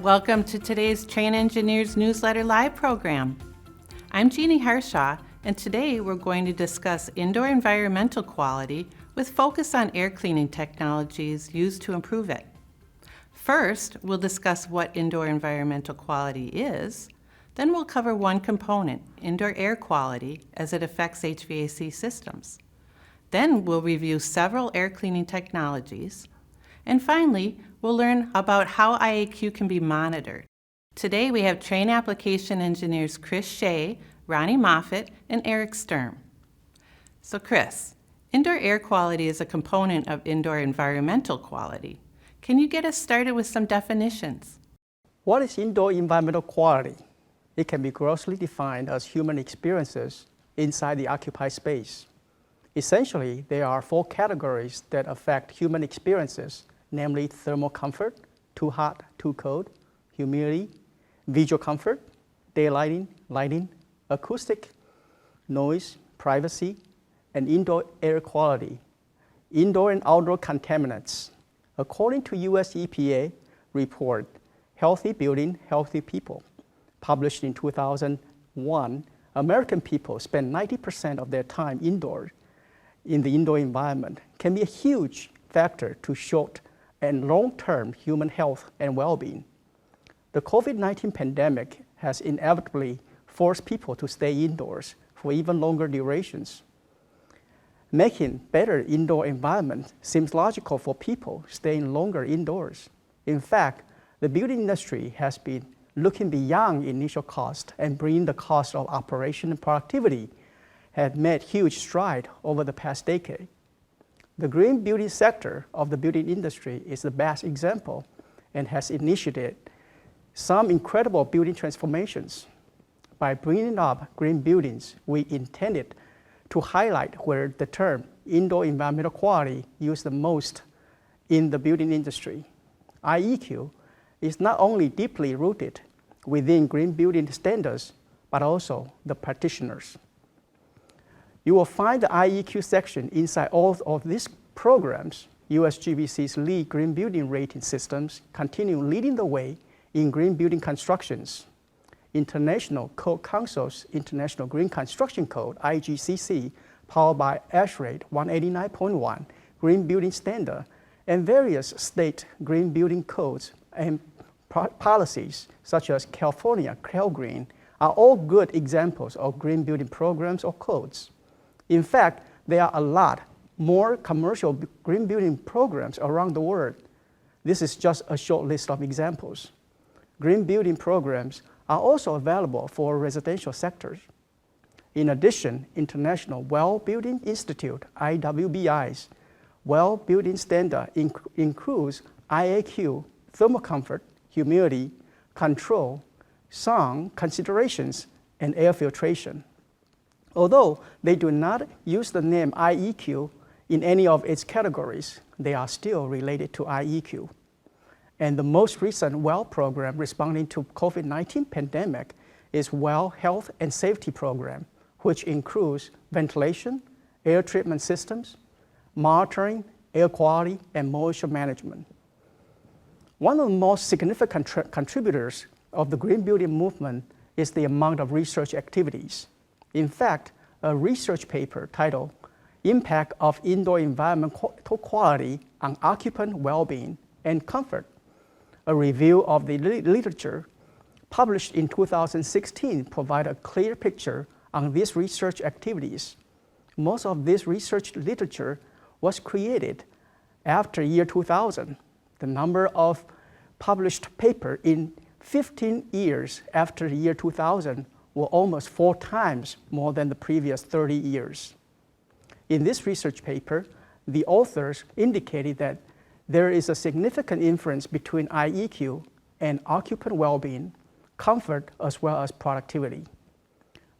Welcome to today's Trane Engineers Newsletter Live program. I'm Jeanne Harshaw, and today we're going to discuss indoor environmental quality with focus on air cleaning technologies used to improve it. First, we'll discuss what indoor environmental quality is. Then we'll cover one component, indoor air quality, as it affects HVAC systems. Then we'll review several air cleaning technologies. And finally, we'll learn about how IAQ can be monitored. Today we have Trane Application Engineers Chris Hsieh, Ronnie Moffitt, and Eric Sturm. So Chris, indoor air quality is a component of indoor environmental quality. Can you get us started with some definitions? What is indoor environmental quality? It can be grossly defined as human experiences inside the occupied space. Essentially, there are four categories that affect human experiences, namely thermal comfort, too hot, too cold, humidity, visual comfort, daylighting, lighting, acoustic, noise, privacy, and indoor air quality, indoor and outdoor contaminants. According to US EPA report, Healthy Building, Healthy People, published in 2001, American people spend 90% of their time indoors in the indoor environment, can be a huge factor to short and long-term human health and well-being. The COVID-19 pandemic has inevitably forced people to stay indoors for even longer durations. Making better indoor environment seems logical for people staying longer indoors. In fact, the building industry has been looking beyond initial cost and bringing the cost of operation and productivity have made huge strides over the past decade. The green building sector of the building industry is the best example and has initiated some incredible building transformations. By bringing up green buildings, we intended to highlight where the term indoor environmental quality used the most in the building industry. IEQ is not only deeply rooted within green building standards, but also the practitioners. You will find the IEQ section inside all of these programs. USGBC's lead green building rating systems continue leading the way in green building constructions. International Code Council's International Green Construction Code, IGCC, powered by ASHRAE 189.1 Green Building Standard, and various state green building codes and policies, such as California CalGreen, are all good examples of green building programs or codes. In fact, there are a lot more commercial green building programs around the world. This is just a short list of examples. Green building programs are also available for residential sectors. In addition, International Well Building Institute, IWBI's Well Building Standard includes IAQ, thermal comfort, humidity, control, sound considerations, and air filtration. Although they do not use the name IEQ in any of its categories, they are still related to IEQ. And the most recent WELL program responding to COVID-19 pandemic is WELL Health and Safety Program, which includes ventilation, air treatment systems, monitoring, air quality, and moisture management. One of the most significant contributors of the green building movement is the amount of research activities. In fact, a research paper titled Impact of Indoor Environmental Quality on Occupant Well-Being and Comfort, a review of the literature published in 2016 provides a clear picture on these research activities. Most of this research literature was created after year 2000. The number of published papers in 15 years after the year 2000 were almost 4 times more than the previous 30 years. In this research paper, the authors indicated that there is a significant inference between IEQ and occupant well-being, comfort, as well as productivity.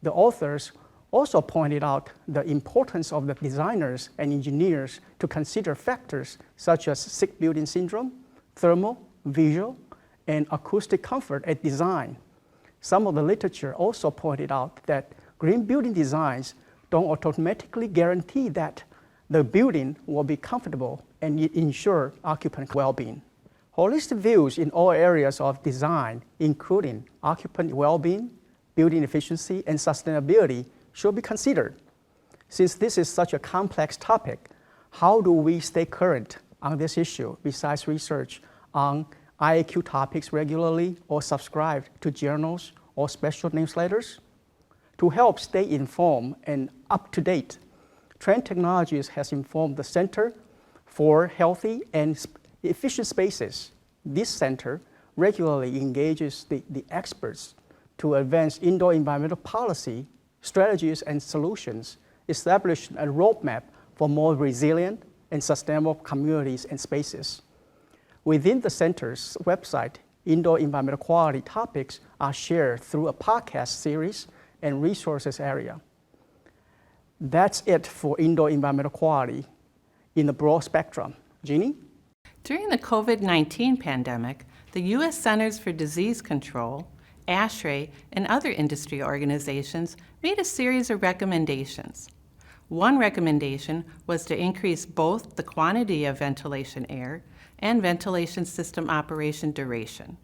The authors also pointed out the importance of the designers and engineers to consider factors such as sick building syndrome, thermal, visual, and acoustic comfort at design. Some of the literature also pointed out that green building designs don't automatically guarantee that the building will be comfortable and ensure occupant well-being. Holistic views in all areas of design, including occupant well-being, building efficiency, and sustainability, should be considered. Since this is such a complex topic, how do we stay current on this issue besides research on IAQ topics regularly or subscribe to journals or special newsletters? To help stay informed and up to date, Trane Technologies has informed the Center for Healthy and Efficient Spaces. This center regularly engages the experts to advance indoor environmental policy, strategies, and solutions, establish a roadmap for more resilient and sustainable communities and spaces. Within the center's website, indoor environmental quality topics are shared through a podcast series and resources area. That's it for indoor environmental quality in the broad spectrum. Jeannie? During the COVID-19 pandemic, the U.S. Centers for Disease Control, ASHRAE, and other industry organizations made a series of recommendations. One recommendation was to increase both the quantity of ventilation air and ventilation system operation duration.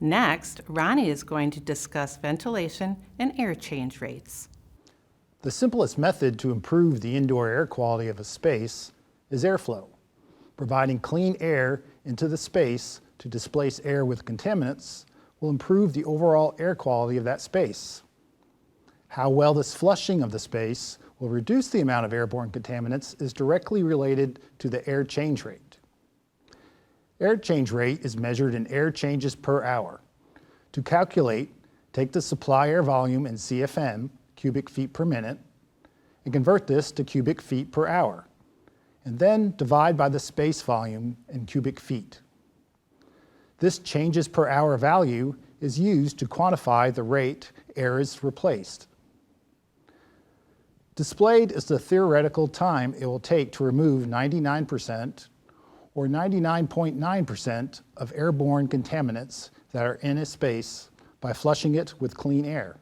Next, Ronnie is going to discuss ventilation and air change rates. The simplest method to improve the indoor air quality of a space is airflow. Providing clean air into the space to displace air with contaminants will improve the overall air quality of that space. How well this flushing of the space will reduce the amount of airborne contaminants is directly related to the air change rate. Air change rate is measured in air changes per hour. To calculate, take the supply air volume in CFM, cubic feet per minute, and convert this to cubic feet per hour, and then divide by the space volume in cubic feet. This changes per hour value is used to quantify the rate air is replaced. Displayed is the theoretical time it will take to remove 99% or 99.9% of airborne contaminants that are in a space by flushing it with clean air.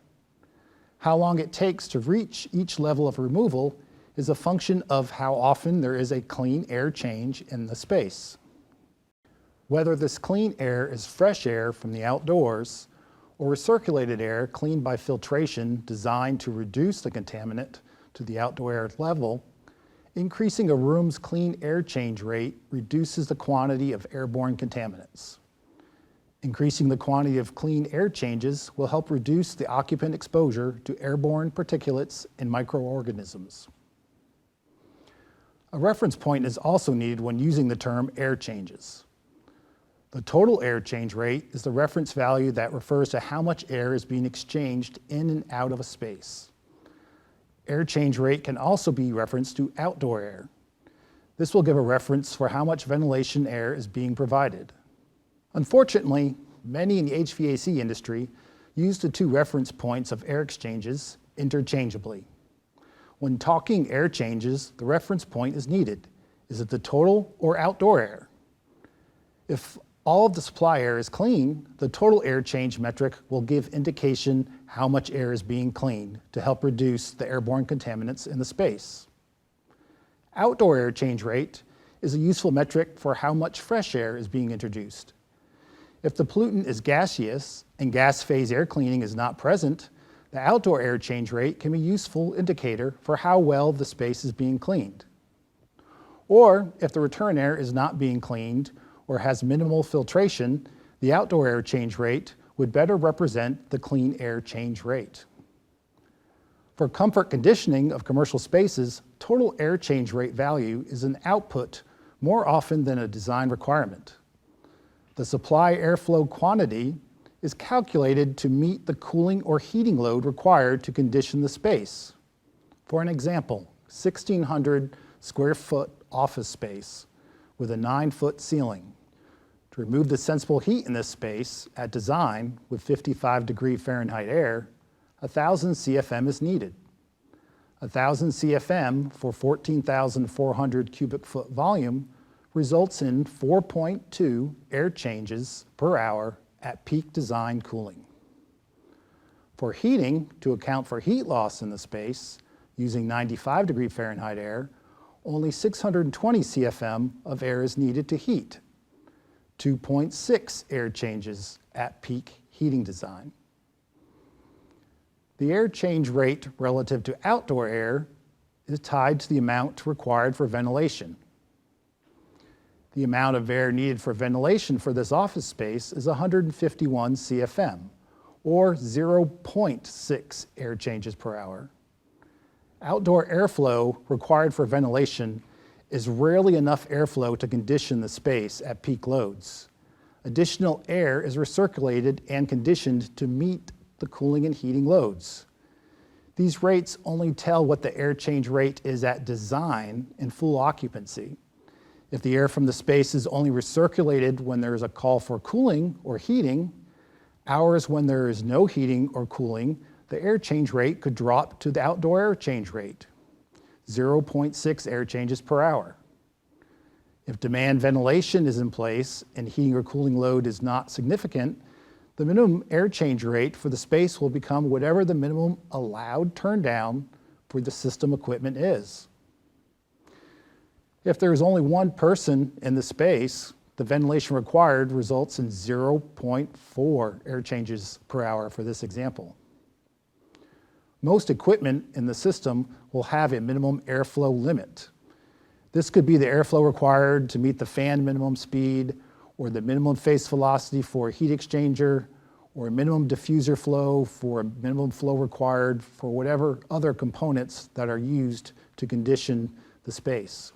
How long it takes to reach each level of removal is a function of how often there is a clean air change in the space. Whether this clean air is fresh air from the outdoors or recirculated air cleaned by filtration designed to reduce the contaminant to the outdoor air level, increasing a room's clean air change rate reduces the quantity of airborne contaminants. Increasing the quantity of clean air changes will help reduce the occupant exposure to airborne particulates and microorganisms. A reference point is also needed when using the term air changes. The total air change rate is the reference value that refers to how much air is being exchanged in and out of a space. Air change rate can also be referenced to outdoor air. This will give a reference for how much ventilation air is being provided. Unfortunately, many in the HVAC industry use the two reference points of air exchanges interchangeably. When talking air changes, the reference point is needed. Is it the total or outdoor air? If all of the supply air is clean, the total air change metric will give indication how much air is being cleaned to help reduce the airborne contaminants in the space. Outdoor air change rate is a useful metric for how much fresh air is being introduced. If the pollutant is gaseous and gas phase air cleaning is not present, the outdoor air change rate can be a useful indicator for how well the space is being cleaned. Or if the return air is not being cleaned or has minimal filtration, the outdoor air change rate would better represent the clean air change rate. For comfort conditioning of commercial spaces, total air change rate value is an output more often than a design requirement. The supply airflow quantity is calculated to meet the cooling or heating load required to condition the space. For an example, 1,600 square foot office space with a 9-foot ceiling. To remove the sensible heat in this space at design with 55-degree Fahrenheit air, 1,000 CFM is needed. 1,000 CFM for 14,400 cubic foot volume results in 4.2 air changes per hour at peak design cooling. For heating, to account for heat loss in the space, using 95-degree Fahrenheit air, only 620 CFM of air is needed to heat. 2.6 air changes at peak heating design. The air change rate relative to outdoor air is tied to the amount required for ventilation. The amount of air needed for ventilation for this office space is 151 CFM, or 0.6 air changes per hour. Outdoor airflow required for ventilation is rarely enough airflow to condition the space at peak loads. Additional air is recirculated and conditioned to meet the cooling and heating loads. These rates only tell what the air change rate is at design in full occupancy. If the air from the space is only recirculated when there is a call for cooling or heating, hours when there is no heating or cooling, the air change rate could drop to the outdoor air change rate, 0.6 air changes per hour. If demand ventilation is in place and heating or cooling load is not significant, the minimum air change rate for the space will become whatever the minimum allowed turn down for the system equipment is. If there is only one person in the space, the ventilation required results in 0.4 air changes per hour for this example. Most equipment in the system will have a minimum airflow limit. This could be the airflow required to meet the fan minimum speed, or the minimum face velocity for a heat exchanger, or a minimum diffuser flow for a minimum flow required for whatever other components that are used to condition the space.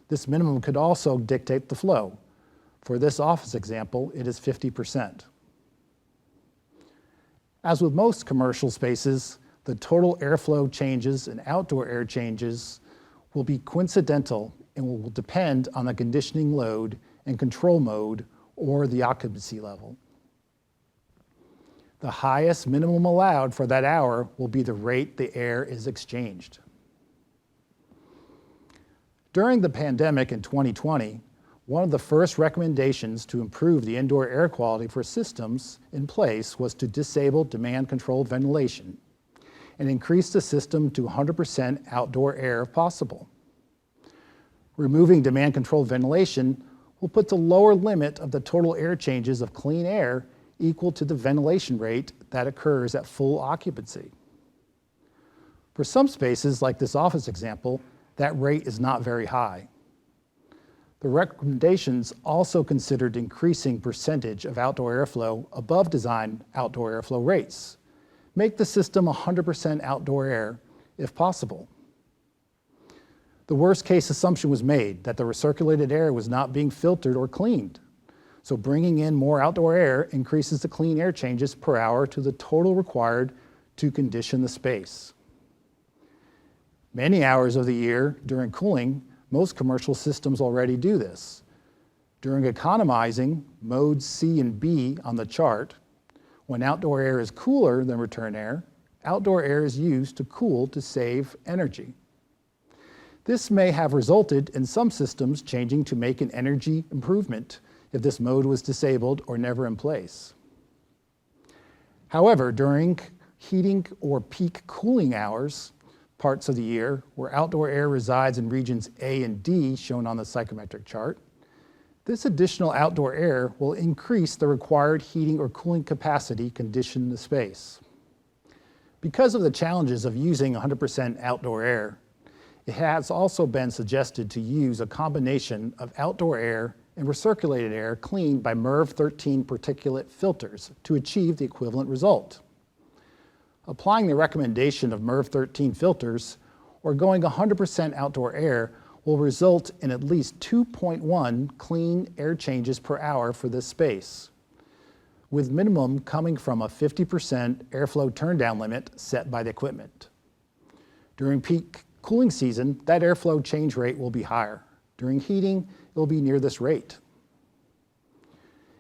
This minimum could also dictate the flow. For this office example, it is 50%. As with most commercial spaces, the total airflow changes and outdoor air changes will be coincidental and will depend on the conditioning load and control mode or the occupancy level. The highest minimum allowed for that hour will be the rate the air is exchanged. During the pandemic in 2020, one of the first recommendations to improve the indoor air quality for systems in place was to disable demand-controlled ventilation and increase the system to 100% outdoor air if possible. Removing demand-controlled ventilation will put the lower limit of the total air changes of clean air equal to the ventilation rate that occurs at full occupancy. For some spaces, like this office example, that rate is not very high. The recommendations also considered increasing percentage of outdoor airflow above design outdoor airflow rates. Make the system 100% outdoor air if possible. The worst case assumption was made that the recirculated air was not being filtered or cleaned. So bringing in more outdoor air increases the clean air changes per hour to the total required to condition the space. Many hours of the year during cooling, most commercial systems already do this. During economizing, modes C and B on the chart, when outdoor air is cooler than return air, outdoor air is used to cool to save energy. This may have resulted in some systems changing to make an energy improvement if this mode was disabled or never in place. However, during heating or peak cooling hours, parts of the year where outdoor air resides in regions A and D shown on the psychrometric chart, this additional outdoor air will increase the required heating or cooling capacity condition in the space. Because of the challenges of using 100% outdoor air, it has also been suggested to use a combination of outdoor air and recirculated air cleaned by MERV 13 particulate filters to achieve the equivalent result. Applying the recommendation of MERV 13 filters or going 100% outdoor air will result in at least 2.1 clean air changes per hour for this space, with minimum coming from a 50% airflow turndown limit set by the equipment. During peak cooling season, that airflow change rate will be higher. During heating, it will be near this rate.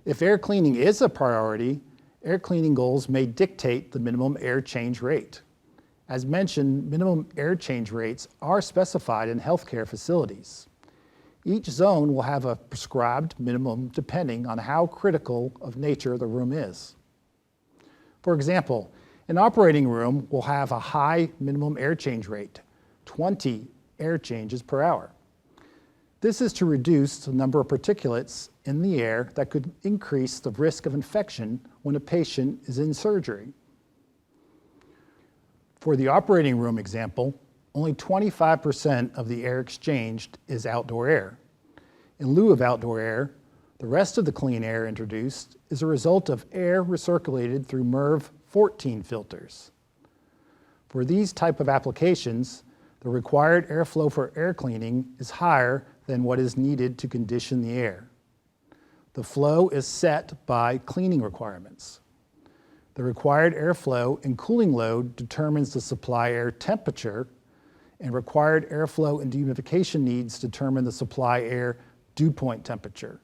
If air cleaning is a priority, air cleaning goals may dictate the minimum air change rate. As mentioned, minimum air change rates are specified in healthcare facilities. Each zone will have a prescribed minimum depending on how critical of nature the room is. For example, an operating room will have a high minimum air change rate, 20 air changes per hour. This is to reduce the number of particulates in the air that could increase the risk of infection when a patient is in surgery. For the operating room example, only 25% of the air exchanged is outdoor air. In lieu of outdoor air, the rest of the clean air introduced is a result of air recirculated through MERV 14 filters. For these type of applications, the required airflow for air cleaning is higher than what is needed to condition the air. The flow is set by cleaning requirements. The required airflow and cooling load determines the supply air temperature, and required airflow and dehumidification needs determine the supply air dew point temperature.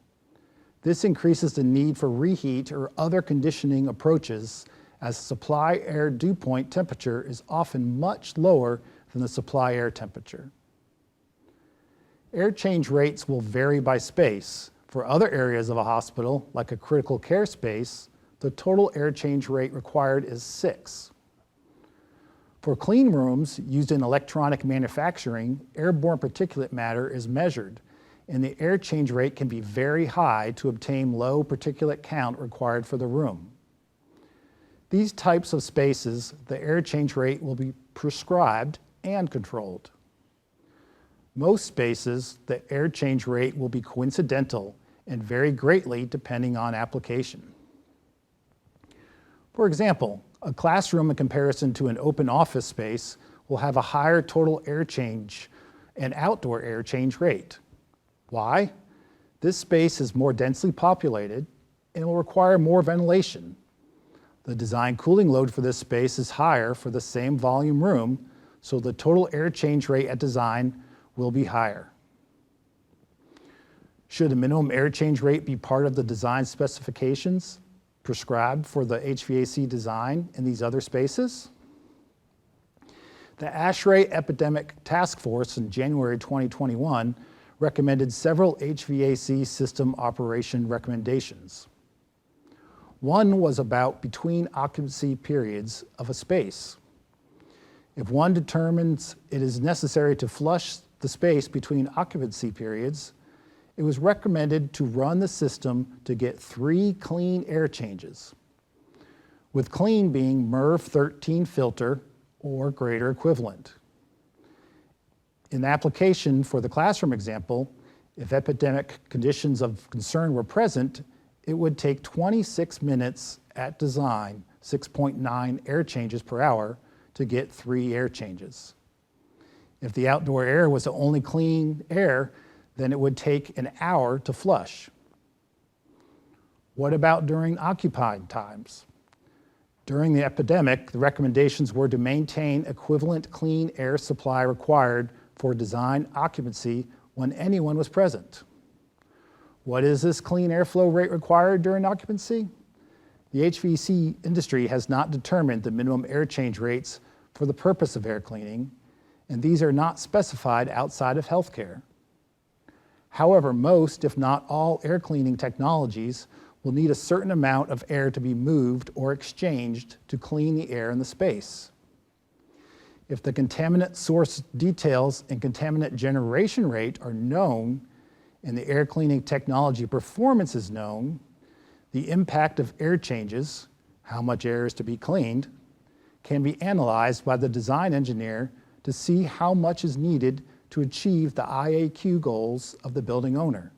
This increases the need for reheat or other conditioning approaches, as supply air dew point temperature is often much lower than the supply air temperature. Air change rates will vary by space. For other areas of a hospital, like a critical care space, the total air change rate required is 6. For clean rooms used in electronic manufacturing, airborne particulate matter is measured, and the air change rate can be very high to obtain low particulate count required for the room. These types of spaces, the air change rate will be prescribed and controlled. Most spaces, the air change rate will be coincidental and vary greatly depending on application. For example, a classroom in comparison to an open office space will have a higher total air change and outdoor air change rate. Why? This space is more densely populated and will require more ventilation. The design cooling load for this space is higher for the same volume room, so the total air change rate at design will be higher. Should the minimum air change rate be part of the design specifications prescribed for the HVAC design in these other spaces? The ASHRAE Epidemic Task Force in January 2021 recommended several HVAC system operation recommendations. One was about between occupancy periods of a space. If one determines it is necessary to flush the space between occupancy periods, it was recommended to run the system to get 3 clean air changes, with clean being MERV 13 filter or greater equivalent. In the application for the classroom example, if epidemic conditions of concern were present, it would take 26 minutes at design, 6.9 air changes per hour, to get 3 air changes. If the outdoor air was the only clean air, then it would take an hour to flush. What about during occupied times? During the epidemic, the recommendations were to maintain equivalent clean air supply required for design occupancy when anyone was present. What is this clean airflow rate required during occupancy? The HVAC industry has not determined the minimum air change rates for the purpose of air cleaning, and these are not specified outside of healthcare. However, most, if not all, air cleaning technologies will need a certain amount of air to be moved or exchanged to clean the air in the space. If the contaminant source details and contaminant generation rate are known, and the air cleaning technology performance is known, the impact of air changes, how much air is to be cleaned, can be analyzed by the design engineer to see how much is needed to achieve the IAQ goals of the building owner.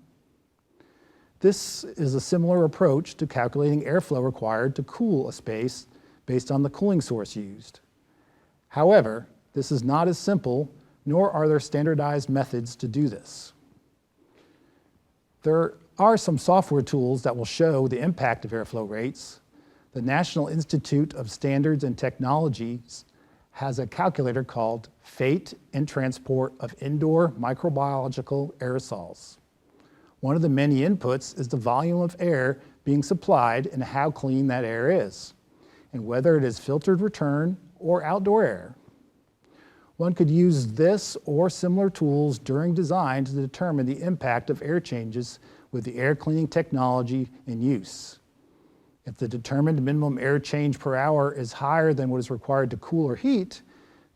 This is a similar approach to calculating airflow required to cool a space based on the cooling source used. However, this is not as simple, nor are there standardized methods to do this. There are some software tools that will show the impact of airflow rates. The National Institute of Standards and Technologies has a calculator called Fate and Transport of Indoor Microbiological Aerosols. One of the many inputs is the volume of air being supplied and how clean that air is, and whether it is filtered return or outdoor air. One could use this or similar tools during design to determine the impact of air changes with the air cleaning technology in use. If the determined minimum air change per hour is higher than what is required to cool or heat,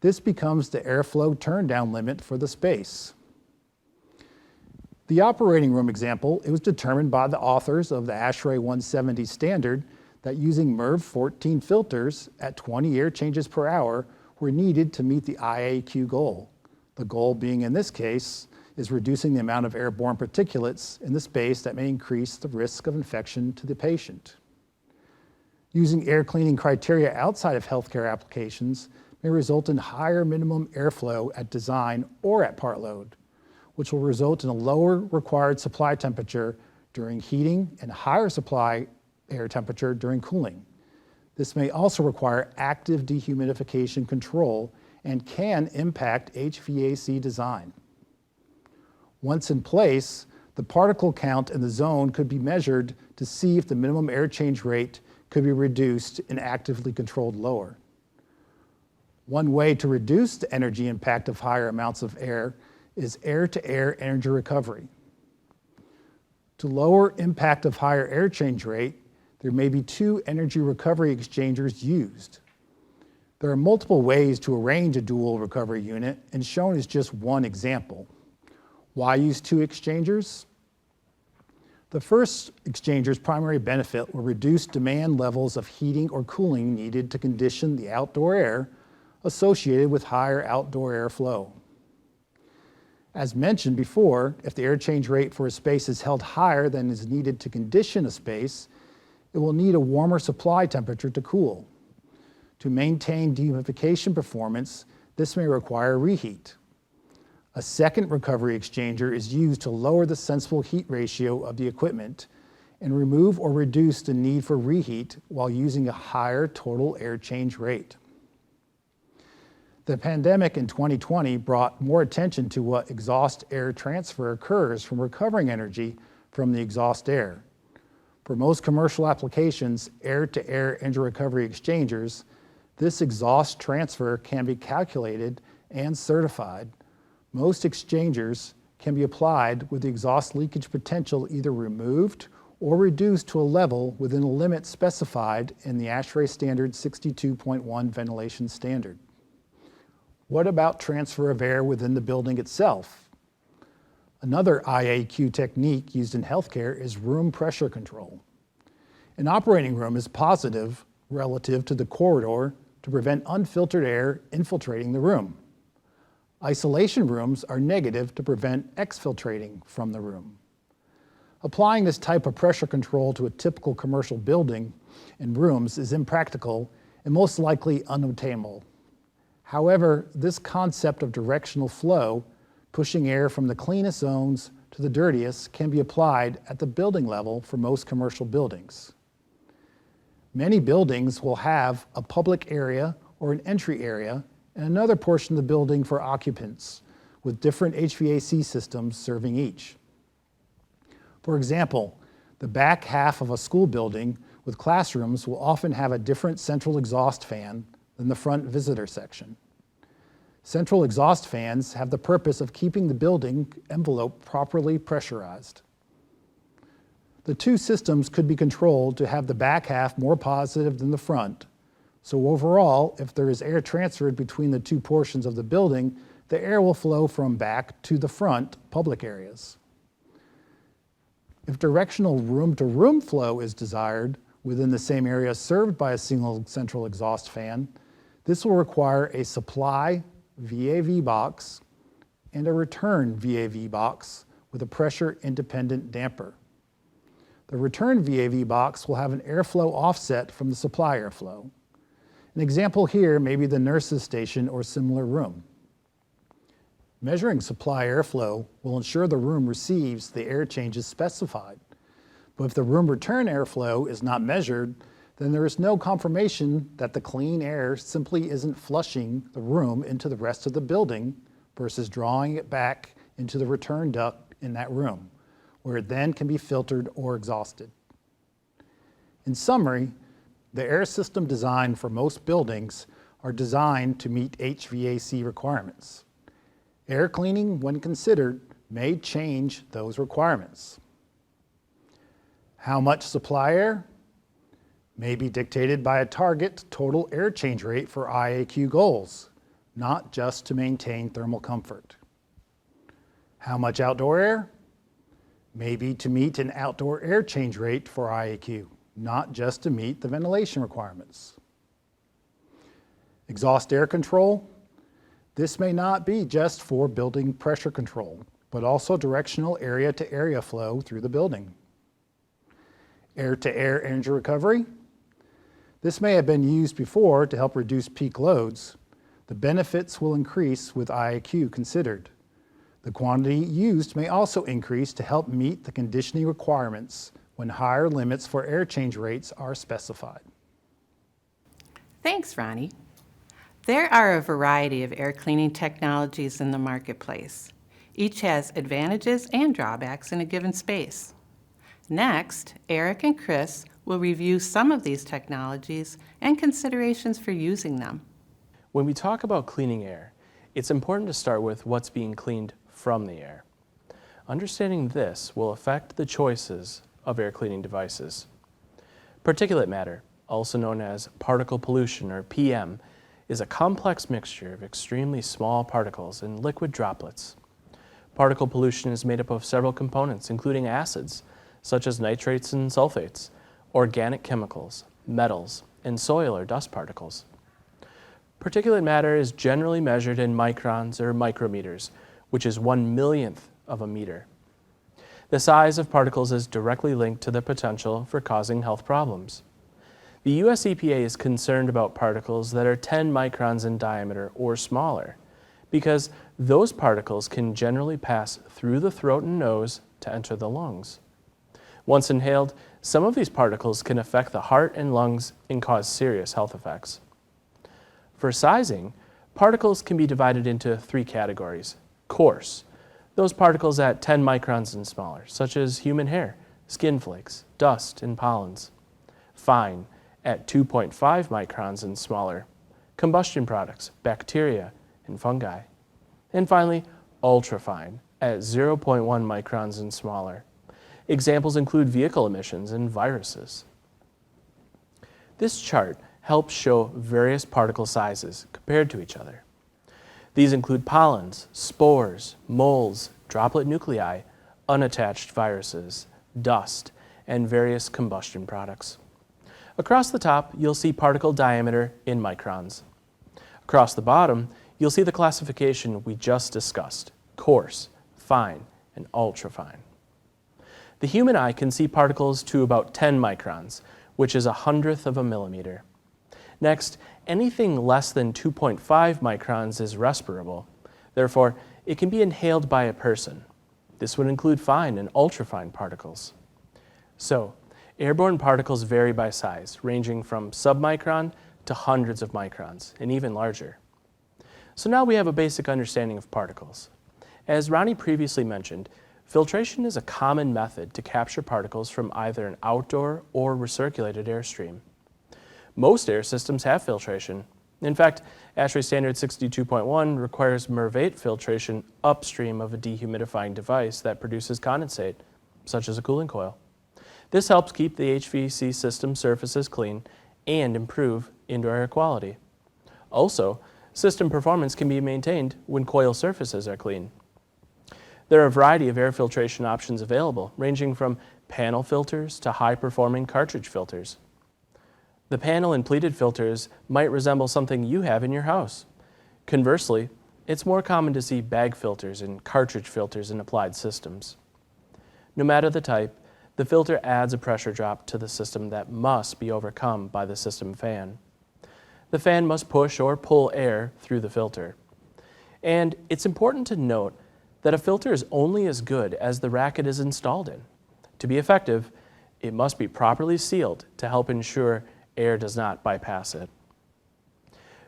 this becomes the airflow turndown limit for the space. The operating room example, it was determined by the authors of the ASHRAE 170 standard that using MERV 14 filters at 20 air changes per hour were needed to meet the IAQ goal. The goal being, in this case, is reducing the amount of airborne particulates in the space that may increase the risk of infection to the patient. Using air cleaning criteria outside of healthcare applications may result in higher minimum airflow at design or at part load, which will result in a lower required supply temperature during heating and higher supply air temperature during cooling. This may also require active dehumidification control and can impact HVAC design. Once in place, the particle count in the zone could be measured to see if the minimum air change rate could be reduced and actively controlled lower. One way to reduce the energy impact of higher amounts of air is air-to-air energy recovery. To lower impact of higher air change rate, there may be two energy recovery exchangers used. There are multiple ways to arrange a dual recovery unit, and shown is just one example. Why use two exchangers? The first exchanger's primary benefit will reduce demand levels of heating or cooling needed to condition the outdoor air associated with higher outdoor airflow. As mentioned before, if the air change rate for a space is held higher than is needed to condition a space, it will need a warmer supply temperature to cool. To maintain dehumidification performance, this may require reheat. A second recovery exchanger is used to lower the sensible heat ratio of the equipment and remove or reduce the need for reheat while using a higher total air change rate. The pandemic in 2020 brought more attention to what exhaust air transfer occurs from recovering energy from the exhaust air. For most commercial applications, air-to-air energy recovery exchangers, this exhaust transfer can be calculated and certified. Most exchangers can be applied with the exhaust leakage potential either removed or reduced to a level within a limit specified in the ASHRAE standard 62.1 ventilation standard. What about transfer of air within the building itself? Another IAQ technique used in healthcare is room pressure control. An operating room is positive relative to the corridor to prevent unfiltered air infiltrating the room. Isolation rooms are negative to prevent exfiltrating from the room. Applying this type of pressure control to a typical commercial building and rooms is impractical and most likely unattainable. However, this concept of directional flow, pushing air from the cleanest zones to the dirtiest, can be applied at the building level for most commercial buildings. Many buildings will have a public area or an entry area and another portion of the building for occupants, with different HVAC systems serving each. For example, the back half of a school building with classrooms will often have a different central exhaust fan than the front visitor section. Central exhaust fans have the purpose of keeping the building envelope properly pressurized. The two systems could be controlled to have the back half more positive than the front. So overall, if there is air transferred between the two portions of the building, the air will flow from back to the front public areas. If directional room-to-room flow is desired within the same area served by a single central exhaust fan, this will require a supply VAV box and a return VAV box with a pressure-independent damper. The return VAV box will have an airflow offset from the supply airflow. An example here may be the nurse's station or similar room. Measuring supply airflow will ensure the room receives the air changes specified. But if the room return airflow is not measured, then there is no confirmation that the clean air simply isn't flushing the room into the rest of the building versus drawing it back into the return duct in that room, where it then can be filtered or exhausted. In summary, the air system design for most buildings are designed to meet HVAC requirements. Air cleaning, when considered, may change those requirements. How much supply air? May be dictated by a target total air change rate for IAQ goals, not just to maintain thermal comfort. How much outdoor air? maybe to meet an outdoor air change rate for IAQ, not just to meet the ventilation requirements. Exhaust air control. This may not be just for building pressure control, but also directional area-to-area flow through the building. Air-to-air energy recovery. This may have been used before to help reduce peak loads. The benefits will increase with IAQ considered. The quantity used may also increase to help meet the conditioning requirements when higher limits for air change rates are specified. Thanks, Ronnie. There are a variety of air cleaning technologies in the marketplace. Each has advantages and drawbacks in a given space. Next, Eric and Chris will review some of these technologies and considerations for using them. When we talk about cleaning air, it's important to start with what's being cleaned from the air. Understanding this will affect the choices of air cleaning devices. Particulate matter, also known as particle pollution or PM, is a complex mixture of extremely small particles and liquid droplets. Particle pollution is made up of several components, including acids, such as nitrates and sulfates, organic chemicals, metals, and soil or dust particles. Particulate matter is generally measured in microns or micrometers, which is 1/1,000,000th of a meter. The size of particles is directly linked to the potential for causing health problems. The US EPA is concerned about particles that are 10 microns in diameter or smaller, because those particles can generally pass through the throat and nose to enter the lungs. Once inhaled, some of these particles can affect the heart and lungs and cause serious health effects. For sizing, particles can be divided into 3 categories. Coarse, those particles at 10 microns and smaller, such as human hair, skin flakes, dust, and pollens. Fine, at 2.5 microns and smaller, combustion products, bacteria, and fungi. And finally, ultrafine, at 0.1 microns and smaller. Examples include vehicle emissions and viruses. This chart helps show various particle sizes compared to each other. These include pollens, spores, molds, droplet nuclei, unattached viruses, dust, and various combustion products. Across the top, you'll see particle diameter in microns. Across the bottom, you'll see the classification we just discussed: coarse, fine, and ultrafine. The human eye can see particles to about 10 microns, which is 1/100th of a millimeter. Next, anything less than 2.5 microns is respirable. Therefore, it can be inhaled by a person. This would include fine and ultrafine particles. So, airborne particles vary by size, ranging from submicron to hundreds of microns, and even larger. So now we have a basic understanding of particles. As Ronnie previously mentioned, filtration is a common method to capture particles from either an outdoor or recirculated airstream. Most air systems have filtration. In fact, ASHRAE Standard 62.1 requires MERVATE filtration upstream of a dehumidifying device that produces condensate, such as a cooling coil. This helps keep the HVAC system surfaces clean and improve indoor air quality. Also, system performance can be maintained when coil surfaces are clean. There are a variety of air filtration options available, ranging from panel filters to high-performing cartridge filters. The panel and pleated filters might resemble something you have in your house. Conversely, it's more common to see bag filters and cartridge filters in applied systems. No matter the type, the filter adds a pressure drop to the system that must be overcome by the system fan. The fan must push or pull air through the filter. And it's important to note that a filter is only as good as the rack it is installed in. To be effective, it must be properly sealed to help ensure air does not bypass it.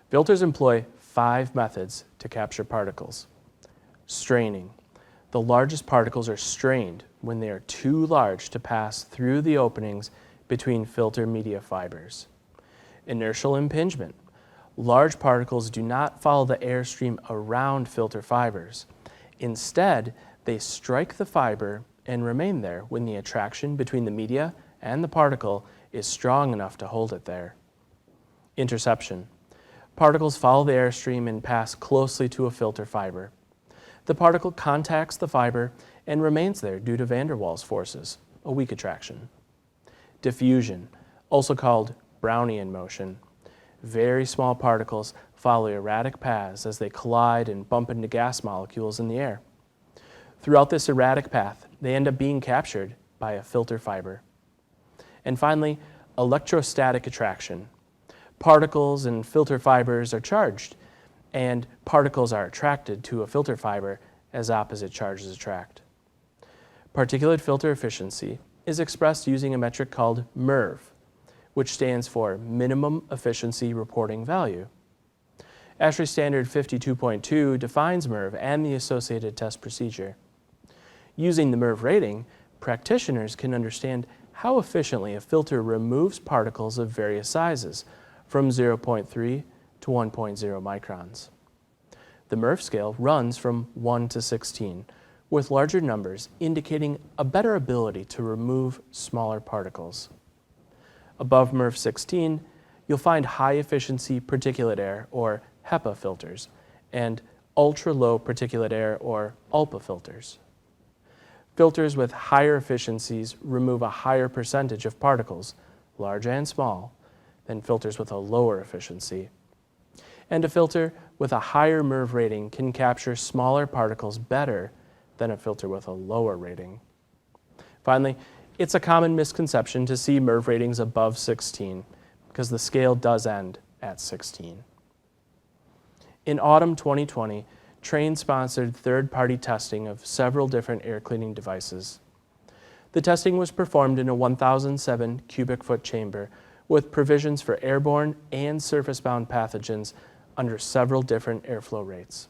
Filters employ 5 methods to capture particles. Straining. The largest particles are strained when they are too large to pass through the openings between filter media fibers. Inertial impingement. Large particles do not follow the airstream around filter fibers. Instead, they strike the fiber and remain there when the attraction between the media and the particle is strong enough to hold it there. Interception. Particles follow the airstream and pass closely to a filter fiber. The particle contacts the fiber and remains there due to van der Waals forces, a weak attraction. Diffusion, also called Brownian motion. Very small particles follow erratic paths as they collide and bump into gas molecules in the air. Throughout this erratic path, they end up being captured by a filter fiber. And finally, electrostatic attraction. Particles and filter fibers are charged, and particles are attracted to a filter fiber as opposite charges attract. Particulate filter efficiency is expressed using a metric called MERV, which stands for Minimum Efficiency Reporting Value. ASHRAE Standard 52.2 defines MERV and the associated test procedure. Using the MERV rating, practitioners can understand how efficiently a filter removes particles of various sizes, from 0.3 to 1.0 microns. The MERV scale runs from 1 to 16, with larger numbers indicating a better ability to remove smaller particles. Above MERV 16, you'll find high-efficiency particulate air, or HEPA filters, and ultra-low particulate air, or ULPA filters. Filters with higher efficiencies remove a higher percentage of particles, large and small, than filters with a lower efficiency. And a filter with a higher MERV rating can capture smaller particles better than a filter with a lower rating. Finally, it's a common misconception to see MERV ratings above 16 because the scale does end at 16. In autumn 2020, Trane sponsored third-party testing of several different air cleaning devices. The testing was performed in a 1,007 cubic foot chamber with provisions for airborne and surface-bound pathogens under several different airflow rates.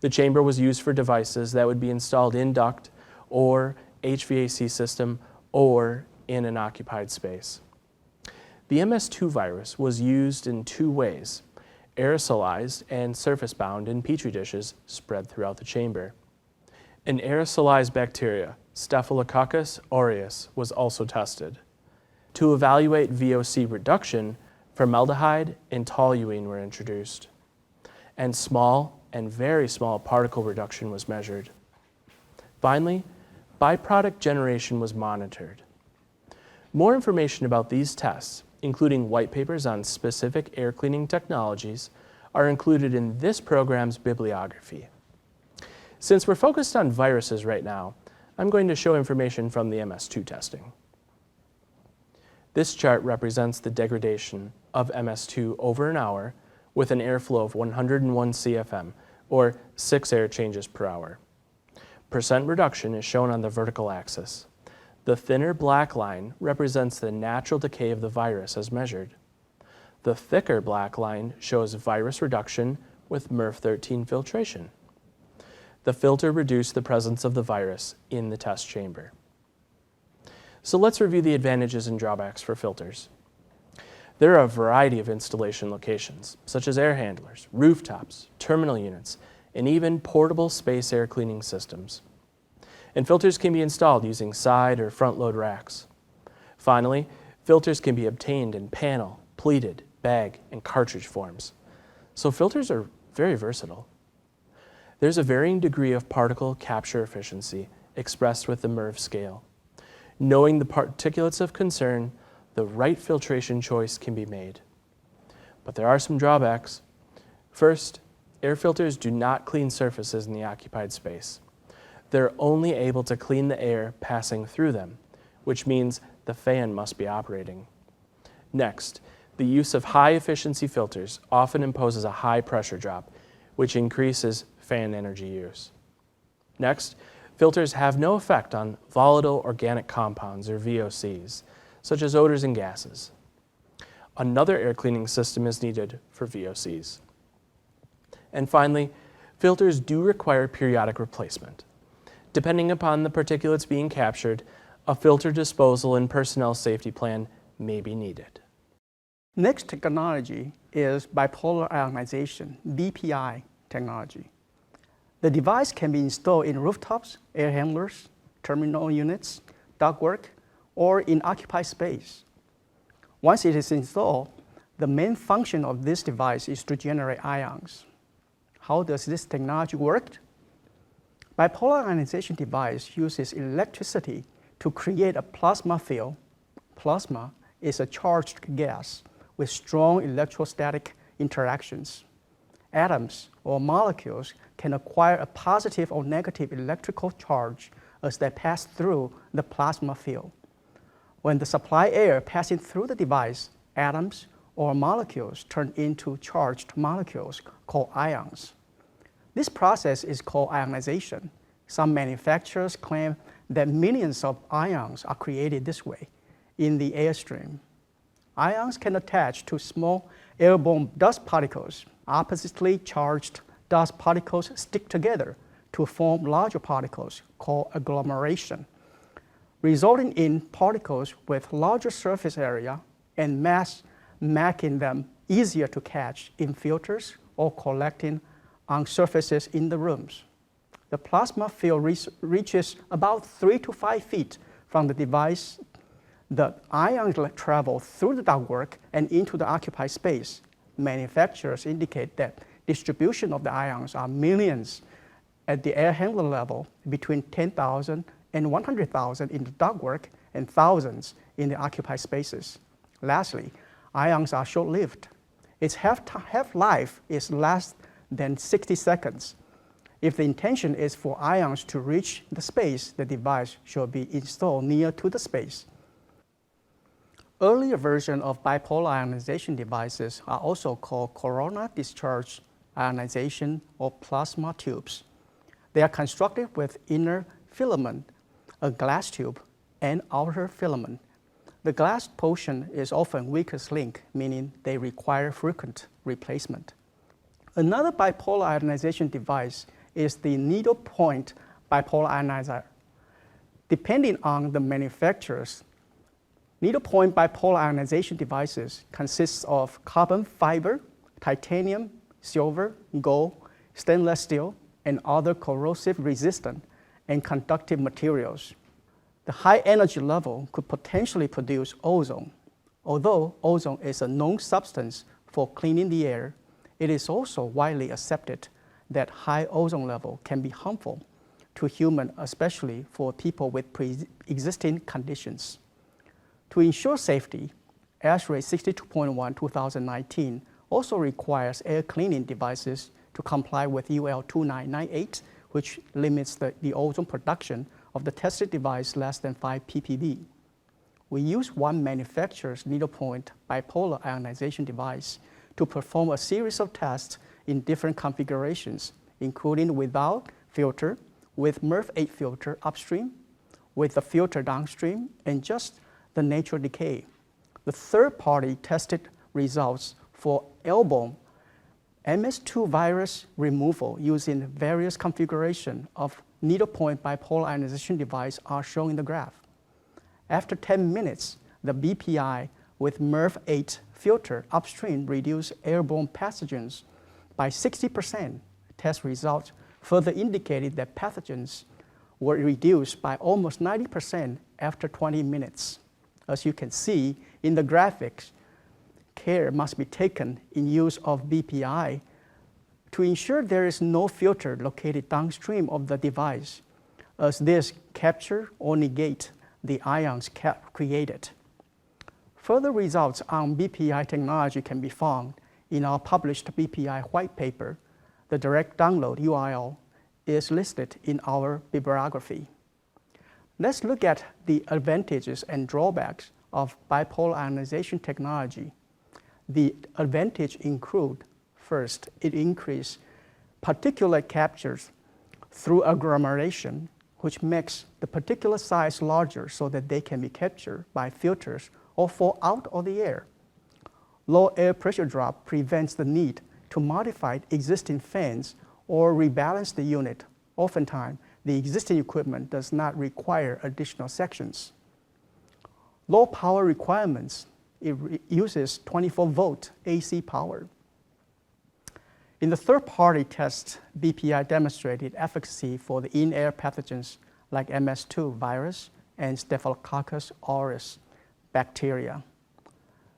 The chamber was used for devices that would be installed in duct or HVAC system or in an occupied space. The MS2 virus was used in two ways: aerosolized and surface-bound in Petri dishes spread throughout the chamber. An aerosolized bacteria, Staphylococcus aureus, was also tested. To evaluate VOC reduction, formaldehyde and toluene were introduced, and small and very small particle reduction was measured. Finally, byproduct generation was monitored. More information about these tests, including white papers on specific air cleaning technologies, are included in this program's bibliography. Since we're focused on viruses right now, I'm going to show information from the MS2 testing. This chart represents the degradation of MS2 over an hour with an airflow of 101 CFM, or 6 air changes per hour. Percent reduction is shown on the vertical axis. The thinner black line represents the natural decay of the virus as measured. The thicker black line shows virus reduction with MERV 13 filtration. The filter reduced the presence of the virus in the test chamber. So let's review the advantages and drawbacks for filters. There are a variety of installation locations, such as air handlers, rooftops, terminal units, and even portable space air cleaning systems. And filters can be installed using side or front load racks. Finally, filters can be obtained in panel, pleated, bag, and cartridge forms. So filters are very versatile. There's a varying degree of particle capture efficiency expressed with the MERV scale. Knowing the particulates of concern, the right filtration choice can be made. But there are some drawbacks. First, air filters do not clean surfaces in the occupied space. They're only able to clean the air passing through them, which means the fan must be operating. Next, the use of high-efficiency filters often imposes a high pressure drop, which increases fan energy use. Next, filters have no effect on volatile organic compounds, or VOCs, such as odors and gases. Another air cleaning system is needed for VOCs. And finally, filters do require periodic replacement. Depending upon the particulates being captured, a filter disposal and personnel safety plan may be needed. Next technology is bipolar ionization, BPI technology. The device can be installed in rooftops, air handlers, terminal units, ductwork, or in occupied space. Once it is installed, the main function of this device is to generate ions. How does this technology work? Bipolar ionization device uses electricity to create a plasma field. Plasma is a charged gas with strong electrostatic interactions. Atoms or molecules can acquire a positive or negative electrical charge as they pass through the plasma field. When the supply air passing through the device, atoms or molecules turn into charged molecules called ions. This process is called ionization. Some manufacturers claim that millions of ions are created this way in the airstream. Ions can attach to small airborne dust particles. Oppositely charged dust particles stick together to form larger particles called agglomeration, resulting in particles with larger surface area and mass, making them easier to catch in filters or collecting on surfaces in the rooms. The plasma field reaches about 3 to 5 feet from the device. The ions travel through the ductwork and into the occupied space. Manufacturers indicate that distribution of the ions are millions at the air handler level, between 10,000 and 100,000 in the ductwork and thousands in the occupied spaces. Lastly, ions are short-lived. Its half-life is less than 60 seconds. If the intention is for ions to reach the space, the device should be installed near to the space. Earlier versions of bipolar ionization devices are also called corona discharge ionization or plasma tubes. They are constructed with inner filament, a glass tube, and outer filament. The glass portion is often weakest link, meaning they require frequent replacement. Another bipolar ionization device is the needle point bipolar ionizer. Depending on the manufacturers, needle point bipolar ionization devices consist of carbon fiber, titanium, silver, gold, stainless steel, and other corrosive resistant and conductive materials. The high energy level could potentially produce ozone. Although ozone is a known substance for cleaning the air, it is also widely accepted that high ozone level can be harmful to humans, especially for people with pre-existing conditions. To ensure safety, ASHRAE 62.1 2019 also requires air cleaning devices to comply with UL 2998, which limits the ozone production of the tested device less than 5 ppb. We use one manufacturer's needlepoint bipolar ionization device to perform a series of tests in different configurations, including without filter, with MERV8 filter upstream, with the filter downstream, and just the natural decay. The third-party tested results for airborne MS2 virus removal using various configurations of needlepoint bipolar ionization device are shown in the graph. After 10 minutes, the BPI with MERV8 filter upstream reduced airborne pathogens by 60%. Test results further indicated that pathogens were reduced by almost 90% after 20 minutes. As you can see in the graphics, care must be taken in use of BPI to ensure there is no filter located downstream of the device, as this capture or negate the ions created. Further results on BPI technology can be found in our published BPI white paper. The direct download URL is listed in our bibliography. Let's look at the advantages and drawbacks of bipolar ionization technology. The advantage include, first, it increases particulate captures through agglomeration, which makes the particulate size larger so that they can be captured by filters or fall out of the air. Low air pressure drop prevents the need to modify existing fans or rebalance the unit. Oftentimes, the existing equipment does not require additional sections. Low power requirements. It uses 24-volt AC power. In the third-party test, BPI demonstrated efficacy for the in-air pathogens like MS2 virus and Staphylococcus aureus bacteria.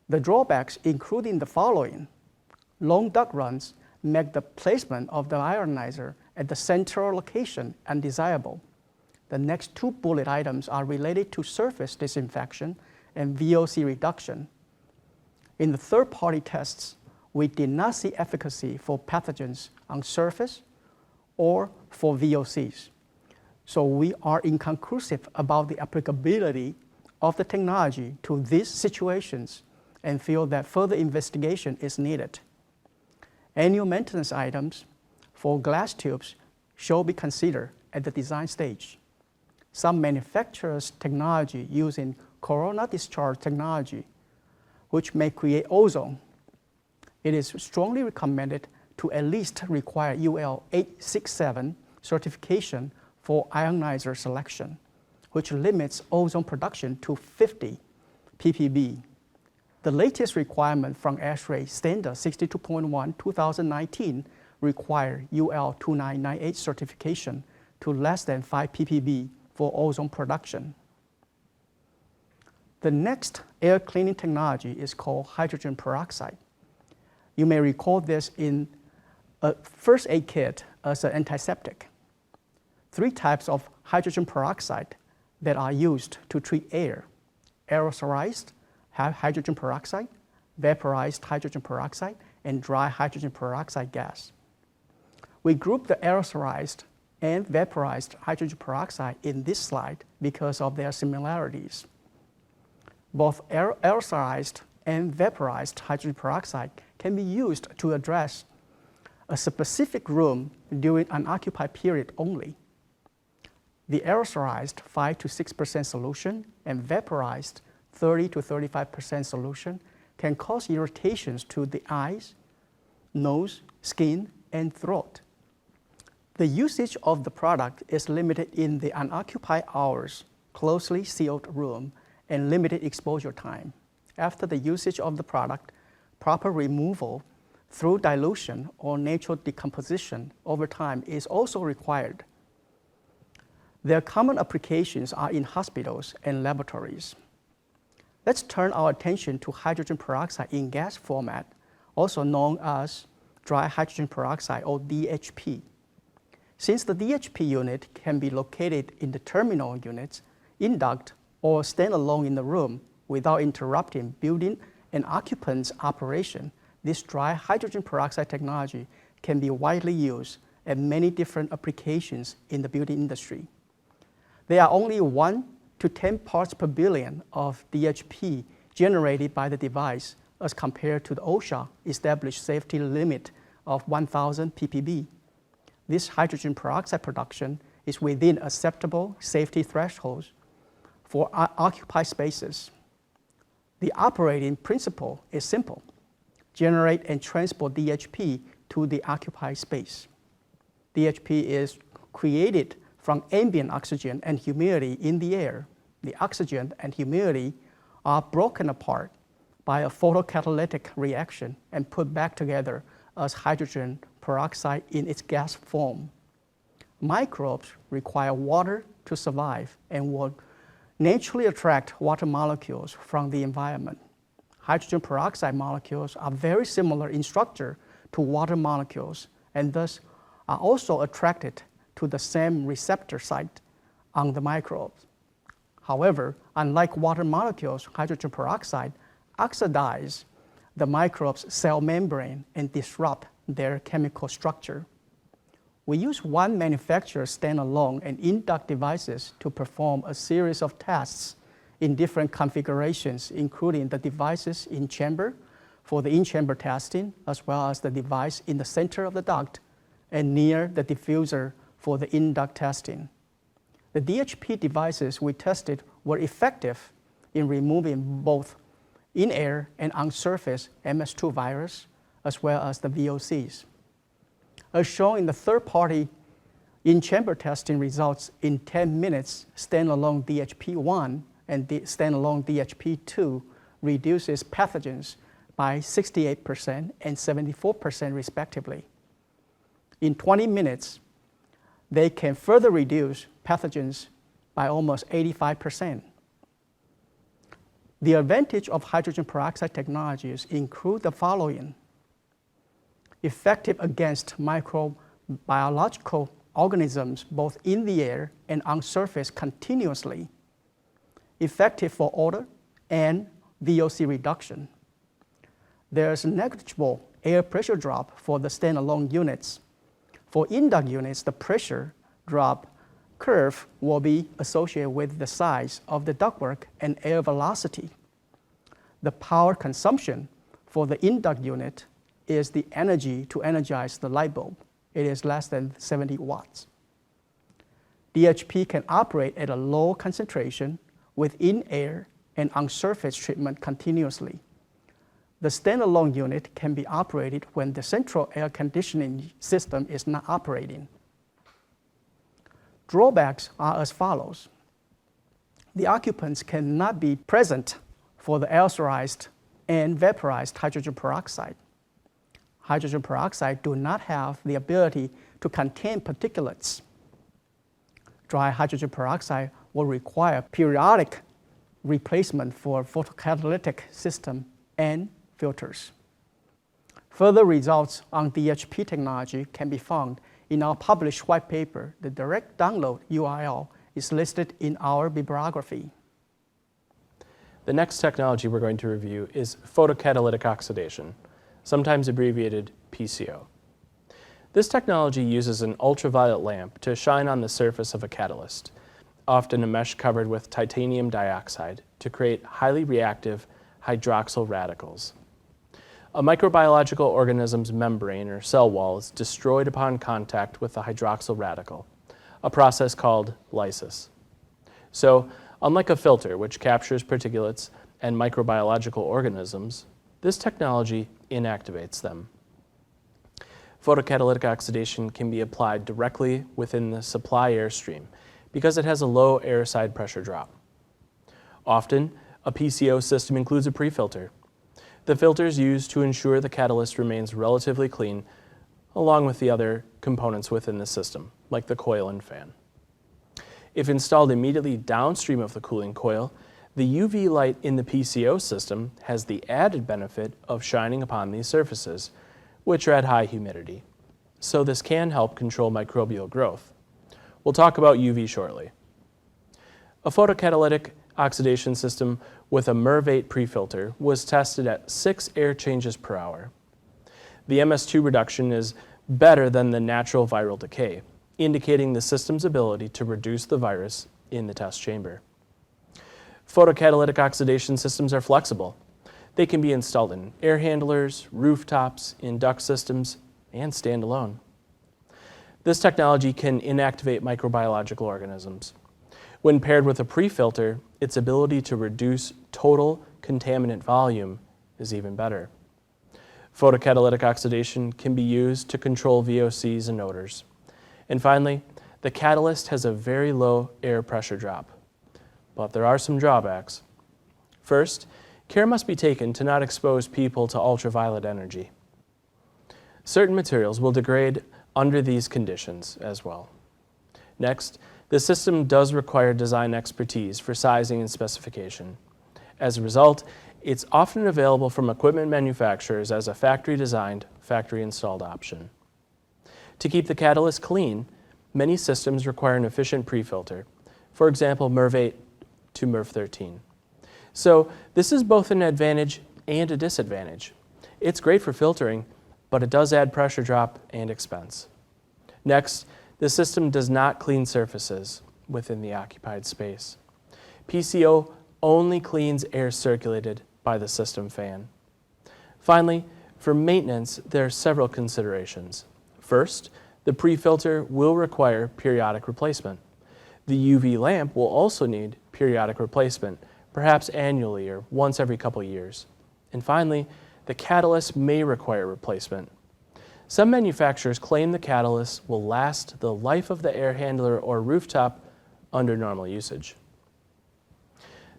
The drawbacks including the following. Long duct runs make the placement of the ionizer at the central location undesirable. The next two bullet items are related to surface disinfection and VOC reduction. In the third-party tests, we did not see efficacy for pathogens on surface or for VOCs. So we are inconclusive about the applicability of the technology to these situations and feel that further investigation is needed. Annual maintenance items for glass tubes should be considered at the design stage. Some manufacturers' technology using corona discharge technology, which may create ozone. It is strongly recommended to at least require UL 867 certification for ionizer selection, which limits ozone production to 50 ppb. The latest requirement from ASHRAE Standard 62.1 2019 require UL 2998 certification to less than 5 ppb for ozone production. The next air cleaning technology is called hydrogen peroxide. You may recall this in a first aid kit as an antiseptic. 3 types of hydrogen peroxide that are used to treat air: aerosolized hydrogen peroxide, vaporized hydrogen peroxide, and dry hydrogen peroxide gas. We group the aerosolized and vaporized hydrogen peroxide in this slide because of their similarities. Both aerosolized and vaporized hydrogen peroxide can be used to address a specific room during an occupied period only. The aerosolized 5 to 6% solution and vaporized 30 to 35% solution can cause irritations to the eyes, nose, skin, and throat. The usage of the product is limited in the unoccupied hours, closely sealed room, and limited exposure time. After the usage of the product, proper removal through dilution or natural decomposition over time is also required. Their common applications are in hospitals and laboratories. Let's turn our attention to hydrogen peroxide in gas format, also known as dry hydrogen peroxide or DHP. Since the DHP unit can be located in the terminal units, in duct, or stand alone in the room without interrupting building and occupant's operation, this dry hydrogen peroxide technology can be widely used at many different applications in the building industry. There are only 1 to 10 parts per billion of DHP generated by the device as compared to the OSHA established safety limit of 1,000 ppb. This hydrogen peroxide production is within acceptable safety thresholds for occupied spaces. The operating principle is simple: generate and transport DHP to the occupied space. DHP is created from ambient oxygen and humidity in the air. The oxygen and humidity are broken apart by a photocatalytic reaction and put back together as hydrogen peroxide in its gas form. Microbes require water to survive and will naturally attract water molecules from the environment. Hydrogen peroxide molecules are very similar in structure to water molecules and thus are also attracted to the same receptor site on the microbes. However, unlike water molecules, hydrogen peroxide oxidize the microbe's cell membrane and disrupt their chemical structure. We use one manufacturer's standalone and in-duct devices to perform a series of tests in different configurations, including the devices in chamber for the in-chamber testing, as well as the device in the center of the duct and near the diffuser for the in-duct testing. The DHP devices we tested were effective in removing both in-air and on-surface MS2 virus, as well as the VOCs. As shown in the third-party in-chamber testing results, in 10 minutes, standalone DHP1 and standalone DHP2 reduces pathogens by 68% and 74% respectively. In 20 minutes, they can further reduce pathogens by almost 85%. The advantage of hydrogen peroxide technologies include the following: effective against microbe biological organisms both in the air and on surface continuously, effective for odor and VOC reduction. There's negligible air pressure drop for the standalone units. For induct units, the pressure drop curve will be associated with the size of the ductwork and air velocity. The power consumption for the induct unit is the energy to energize the light bulb. It is less than 70 watts. DHP can operate at a low concentration within air and on surface treatment continuously. The standalone unit can be operated when the central air conditioning system is not operating. Drawbacks are as follows. The occupants cannot be present for the aerosolized and vaporized hydrogen peroxide. Hydrogen peroxide do not have the ability to contain particulates. Dry hydrogen peroxide will require periodic replacement for photocatalytic system and filters. Further results on DHP technology can be found in our published white paper. The direct download URL is listed in our bibliography. The next technology we're going to review is photocatalytic oxidation, sometimes abbreviated PCO. This technology uses an ultraviolet lamp to shine on the surface of a catalyst, often a mesh covered with titanium dioxide, to create highly reactive hydroxyl radicals. A microbiological organism's membrane or cell wall is destroyed upon contact with the hydroxyl radical, a process called lysis. So, unlike a filter, which captures particulates and microbiological organisms, this technology inactivates them. Photocatalytic oxidation can be applied directly within the supply air stream because it has a low airside pressure drop. Often, a PCO system includes a pre-filter. The filter is used to ensure the catalyst remains relatively clean, along with the other components within the system, like the coil and fan. If installed immediately downstream of the cooling coil, the UV light in the PCO system has the added benefit of shining upon these surfaces, which are at high humidity. So this can help control microbial growth. We'll talk about UV shortly. A photocatalytic oxidation system with a MERV8 pre-filter was tested at 6 air changes per hour. The MS2 reduction is better than the natural viral decay, indicating the system's ability to reduce the virus in the test chamber. Photocatalytic oxidation systems are flexible. They can be installed in air handlers, rooftops, in duct systems, and standalone. This technology can inactivate microbiological organisms. When paired with a pre-filter, its ability to reduce total contaminant volume is even better. Photocatalytic oxidation can be used to control VOCs and odors. And finally, the catalyst has a very low air pressure drop. But there are some drawbacks. First, care must be taken to not expose people to ultraviolet energy. Certain materials will degrade under these conditions as well. Next, the system does require design expertise for sizing and specification. As a result, it's often available from equipment manufacturers as a factory-designed, factory-installed option. To keep the catalyst clean, many systems require an efficient pre-filter, for example, MERV8 to MERV13. So this is both an advantage and a disadvantage. It's great for filtering, but it does add pressure drop and expense. Next, the system does not clean surfaces within the occupied space. PCO only cleans air circulated by the system fan. Finally, for maintenance, there are several considerations. First, the pre-filter will require periodic replacement. The UV lamp will also need periodic replacement, perhaps annually or once every couple years. And finally, the catalyst may require replacement. Some manufacturers claim the catalyst will last the life of the air handler or rooftop under normal usage.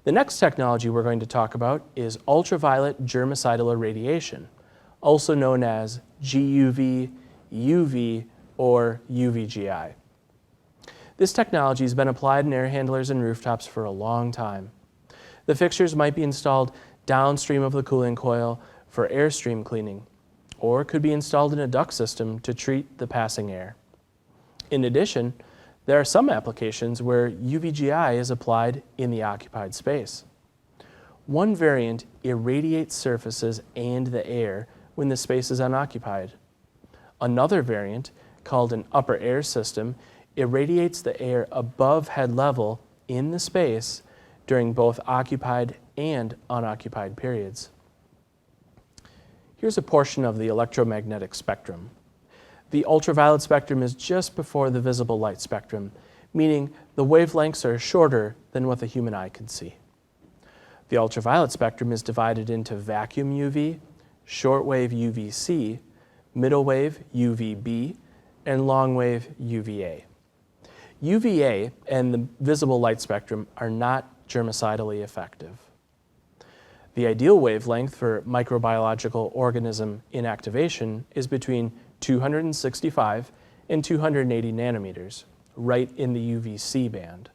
The next technology we're going to talk about is ultraviolet germicidal irradiation, also known as GUV, UV, or UVGI. This technology has been applied in air handlers and rooftops for a long time. The fixtures might be installed downstream of the cooling coil for airstream cleaning, or could be installed in a duct system to treat the passing air. In addition, there are some applications where UVGI is applied in the occupied space. One variant irradiates surfaces and the air when the space is unoccupied. Another variant, called an upper air system, irradiates the air above head level in the space during both occupied and unoccupied periods. Here's a portion of the electromagnetic spectrum. The ultraviolet spectrum is just before the visible light spectrum, meaning the wavelengths are shorter than what the human eye can see. The ultraviolet spectrum is divided into vacuum UV, shortwave UVC, middle wave UVB, and long wave UVA. UVA and the visible light spectrum are not germicidally effective. The ideal wavelength for microbiological organism inactivation is between 265 and 280 nanometers, right in the UVC band.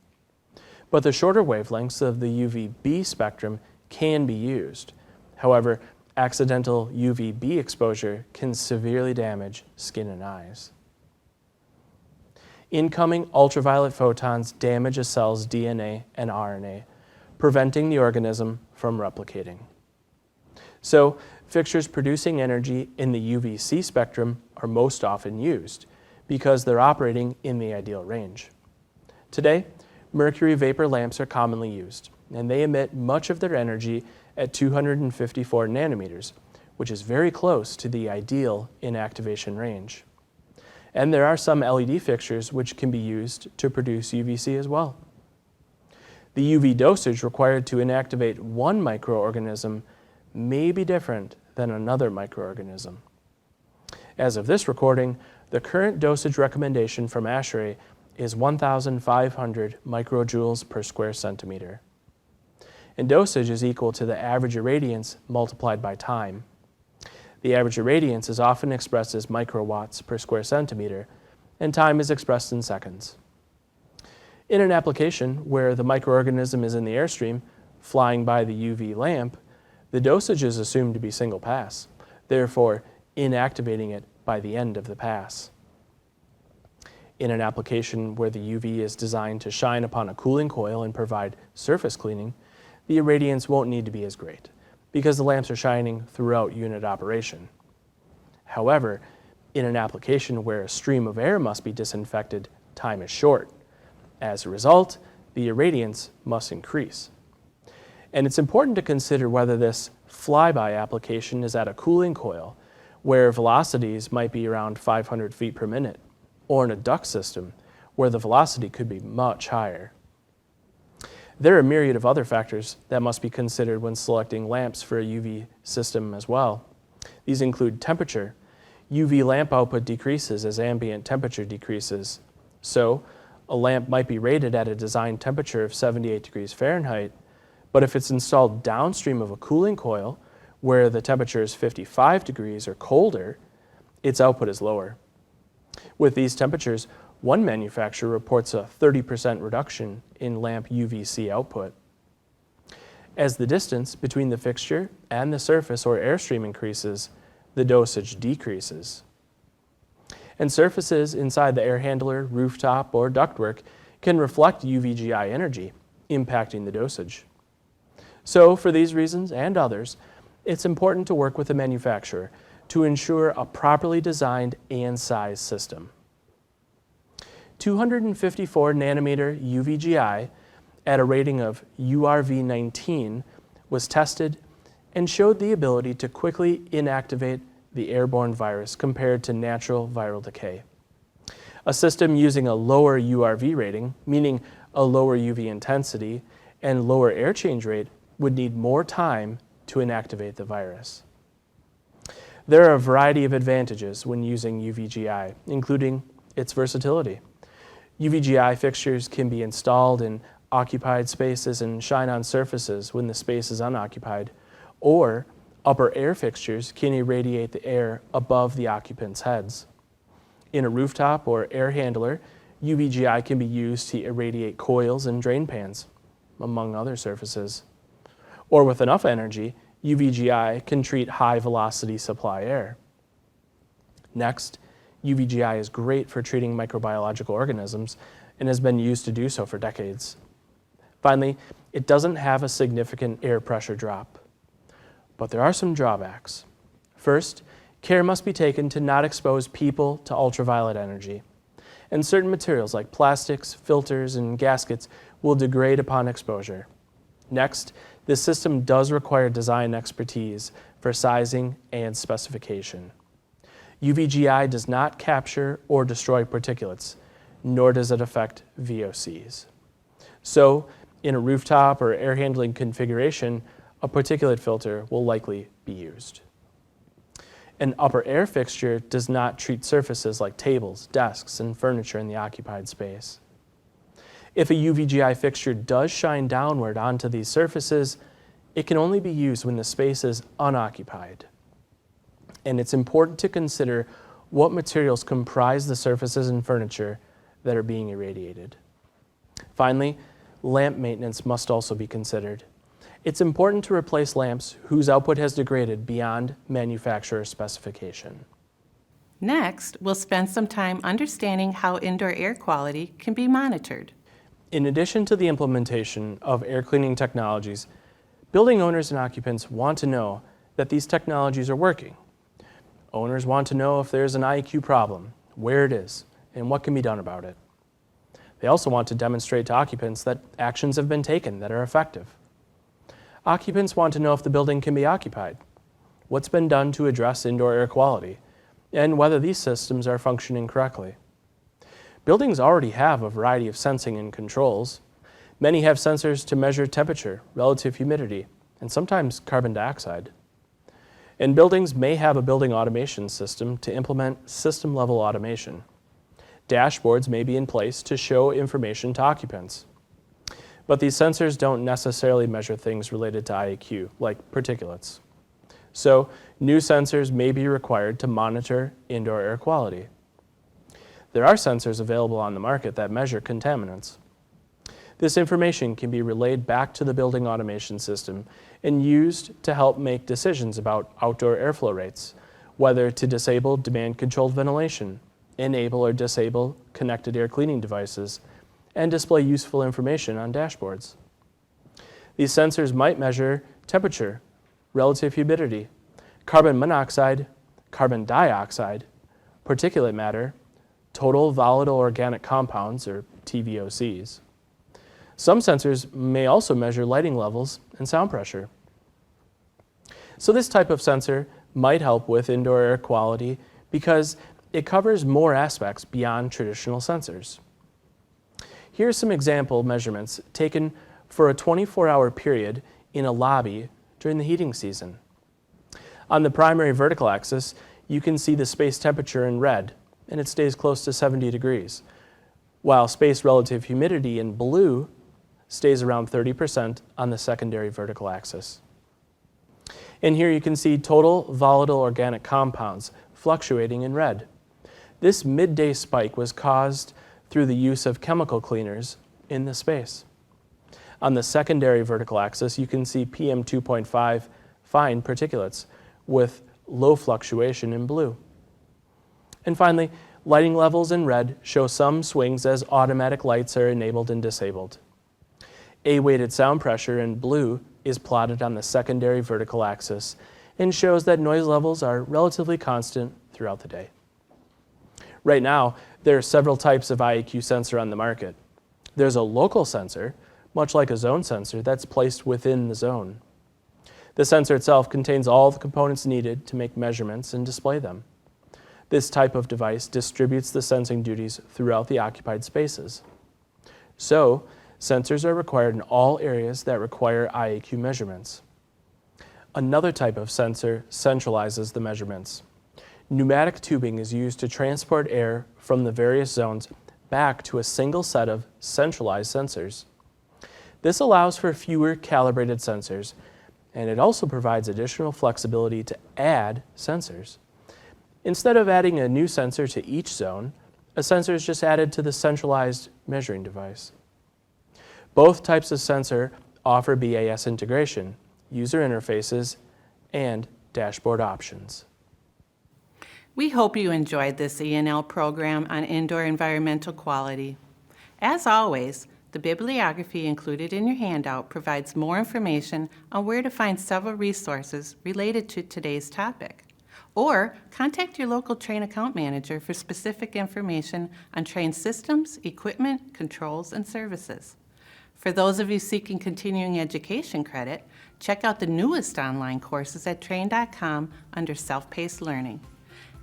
But the shorter wavelengths of the UVB spectrum can be used. However, accidental UVB exposure can severely damage skin and eyes. Incoming ultraviolet photons damage a cell's DNA and RNA, preventing the organism from replicating. So, fixtures producing energy in the UVC spectrum are most often used because they're operating in the ideal range. Today, mercury vapor lamps are commonly used, and they emit much of their energy at 254 nanometers, which is very close to the ideal inactivation range. And there are some LED fixtures which can be used to produce UVC as well. The UV dosage required to inactivate one microorganism may be different than another microorganism. As of this recording, the current dosage recommendation from ASHRAE is 1,500 microjoules per square centimeter. And dosage is equal to the average irradiance multiplied by time. The average irradiance is often expressed as microwatts per square centimeter, and time is expressed in seconds. In an application where the microorganism is in the airstream, flying by the UV lamp, the dosage is assumed to be single pass, therefore inactivating it by the end of the pass. In an application where the UV is designed to shine upon a cooling coil and provide surface cleaning, the irradiance won't need to be as great because the lamps are shining throughout unit operation. However, in an application where a stream of air must be disinfected, time is short. As a result, the irradiance must increase. And it's important to consider whether this flyby application is at a cooling coil where velocities might be around 500 feet per minute, or in a duct system where the velocity could be much higher. There are a myriad of other factors that must be considered when selecting lamps for a UV system as well. These include temperature. UV lamp output decreases as ambient temperature decreases. So, a lamp might be rated at a design temperature of 78 degrees Fahrenheit, but if it's installed downstream of a cooling coil where the temperature is 55 degrees or colder, its output is lower. With these temperatures, one manufacturer reports a 30% reduction in lamp UVC output. As the distance between the fixture and the surface or airstream increases, the dosage decreases. And surfaces inside the air handler, rooftop, or ductwork can reflect UVGI energy, impacting the dosage. So, for these reasons and others, it's important to work with the manufacturer to ensure a properly designed and sized system. 254 nanometer UVGI at a rating of URV19 was tested and showed the ability to quickly inactivate the airborne virus compared to natural viral decay. A system using a lower URV rating, meaning a lower UV intensity and lower air change rate, would need more time to inactivate the virus. There are a variety of advantages when using UVGI, including its versatility. UVGI fixtures can be installed in occupied spaces and shine on surfaces when the space is unoccupied, or upper air fixtures can irradiate the air above the occupants' heads. In a rooftop or air handler, UVGI can be used to irradiate coils and drain pans, among other surfaces. Or with enough energy, UVGI can treat high-velocity supply air. Next, UVGI is great for treating microbiological organisms and has been used to do so for decades. Finally, it doesn't have a significant air pressure drop. But there are some drawbacks. First, care must be taken to not expose people to ultraviolet energy, and certain materials like plastics, filters, and gaskets will degrade upon exposure. Next, this system does require design expertise for sizing and specification. UVGI does not capture or destroy particulates, nor does it affect VOCs. So, in a rooftop or air handling configuration, a particulate filter will likely be used. An upper air fixture does not treat surfaces like tables, desks, and furniture in the occupied space. If a UVGI fixture does shine downward onto these surfaces, it can only be used when the space is unoccupied. And it's important to consider what materials comprise the surfaces and furniture that are being irradiated. Finally, lamp maintenance must also be considered. It's important to replace lamps whose output has degraded beyond manufacturer specification. Next, we'll spend some time understanding how indoor air quality can be monitored. In addition to the implementation of air cleaning technologies, building owners and occupants want to know that these technologies are working. Owners want to know if there's an IEQ problem, where it is, and what can be done about it. They also want to demonstrate to occupants that actions have been taken that are effective. Occupants want to know if the building can be occupied, what's been done to address indoor air quality, and whether these systems are functioning correctly. Buildings already have a variety of sensing and controls. Many have sensors to measure temperature, relative humidity, and sometimes carbon dioxide. And buildings may have a building automation system to implement system-level automation. Dashboards may be in place to show information to occupants. But these sensors don't necessarily measure things related to IAQ, like particulates. So, new sensors may be required to monitor indoor air quality. There are sensors available on the market that measure contaminants. This information can be relayed back to the building automation system and used to help make decisions about outdoor airflow rates, whether to disable demand-controlled ventilation, enable or disable connected air cleaning devices, and display useful information on dashboards. These sensors might measure temperature, relative humidity, carbon monoxide, carbon dioxide, particulate matter, total volatile organic compounds, or TVOCs. Some sensors may also measure lighting levels and sound pressure. So this type of sensor might help with indoor air quality because it covers more aspects beyond traditional sensors. Here are some example measurements taken for a 24-hour period in a lobby during the heating season. On the primary vertical axis, you can see the space temperature in red, and it stays close to 70 degrees, while space relative humidity in blue stays around 30% on the secondary vertical axis. And here you can see total volatile organic compounds fluctuating in red. This midday spike was caused through the use of chemical cleaners in the space. On the secondary vertical axis, you can see PM2.5 fine particulates with low fluctuation in blue. And finally, lighting levels in red show some swings as automatic lights are enabled and disabled. A-weighted sound pressure in blue is plotted on the secondary vertical axis and shows that noise levels are relatively constant throughout the day. Right now, there are several types of IAQ sensor on the market. There's a local sensor, much like a zone sensor, that's placed within the zone. The sensor itself contains all the components needed to make measurements and display them. This type of device distributes the sensing duties throughout the occupied spaces. So, sensors are required in all areas that require IAQ measurements. Another type of sensor centralizes the measurements. Pneumatic tubing is used to transport air from the various zones back to a single set of centralized sensors. This allows for fewer calibrated sensors, and it also provides additional flexibility to add sensors. Instead of adding a new sensor to each zone, a sensor is just added to the centralized measuring device. Both types of sensor offer BAS integration, user interfaces, and dashboard options. We hope you enjoyed this E&L program on indoor environmental quality. As always, the bibliography included in your handout provides more information on where to find several resources related to today's topic. Or contact your local Trane account manager for specific information on Trane systems, equipment, controls, and services. For those of you seeking continuing education credit, check out the newest online courses at Trane.com under Self-Paced Learning.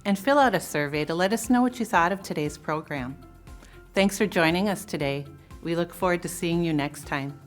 And fill out a survey to let us know what you thought of today's program. Thanks for joining us today. We look forward to seeing you next time.